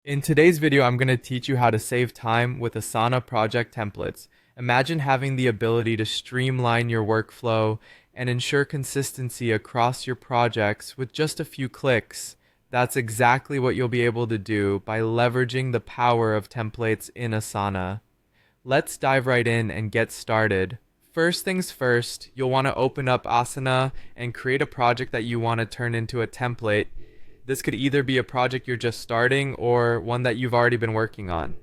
In today's video, I'm going to teach you how to save time with Asana project templates. Imagine having the ability to streamline your workflow and ensure consistency across your projects with just a few clicks. That's exactly what you'll be able to do by leveraging the power of templates in Asana. Let's dive right in and get started. First things first, you'll want to open up Asana and create a project that you want to turn into a template. This could either be a project you're just starting or one that you've already been working on.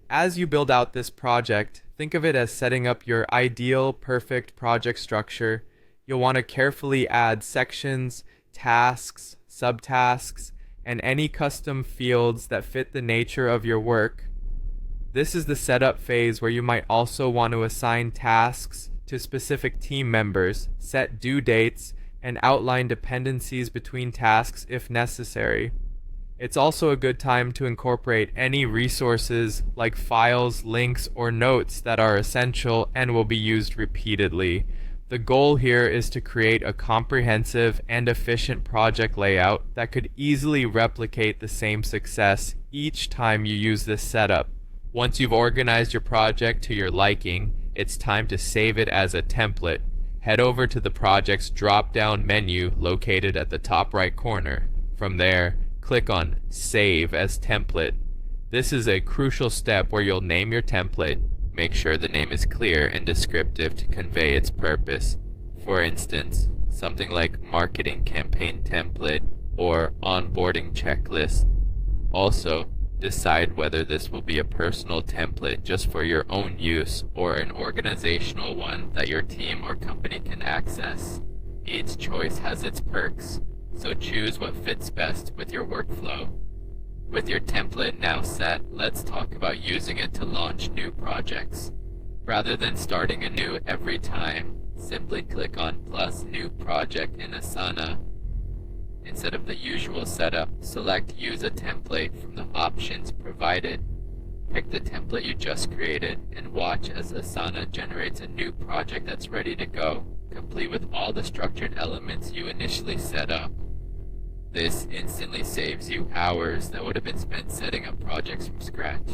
As you build out this project, think of it as setting up your ideal, perfect project structure. You'll want to carefully add sections, tasks, subtasks, and any custom fields that fit the nature of your work. This is the setup phase where you might also want to assign tasks to specific team members, set due dates, and outline dependencies between tasks if necessary. It's also a good time to incorporate any resources like files, links, or notes that are essential and will be used repeatedly. The goal here is to create a comprehensive and efficient project layout that could easily replicate the same success each time you use this setup. Once you've organized your project to your liking, it's time to save it as a template. Head over to the project's drop-down menu located at the top right corner. From there, click on Save as Template. This is a crucial step where you'll name your template. Make sure the name is clear and descriptive to convey its purpose. For instance, something like Marketing Campaign Template or Onboarding Checklist. Also, decide whether this will be a personal template just for your own use or an organizational one that your team or company can access. Each choice has its perks, so choose what fits best with your workflow. With your template now set, let's talk about using it to launch new projects. Rather than starting anew every time, simply click on plus new project in Asana. Instead of the usual setup, select Use a Template from the options provided. Pick the template you just created and watch as Asana generates a new project that's ready to go, complete with all the structured elements you initially set up. This instantly saves you hours that would have been spent setting up projects from scratch.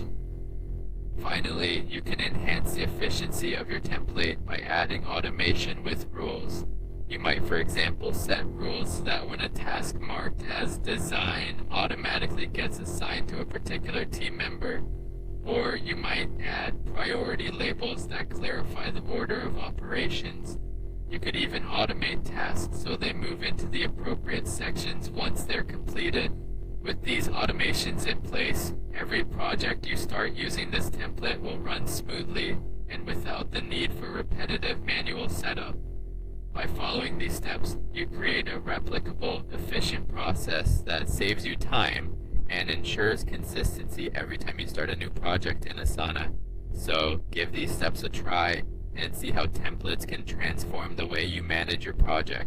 Finally, you can enhance the efficiency of your template by adding automation with rules. You might, for example, set rules so that when a task marked as design automatically gets assigned to a particular team member. Or you might add priority labels that clarify the order of operations. You could even automate tasks so they move into the appropriate sections once they're completed. With these automations in place, every project you start using this template will run smoothly and without the need for repetitive manual setup. By following these steps, you create a replicable, efficient process that saves you time and ensures consistency every time you start a new project in Asana. So, give these steps a try and see how templates can transform the way you manage your project.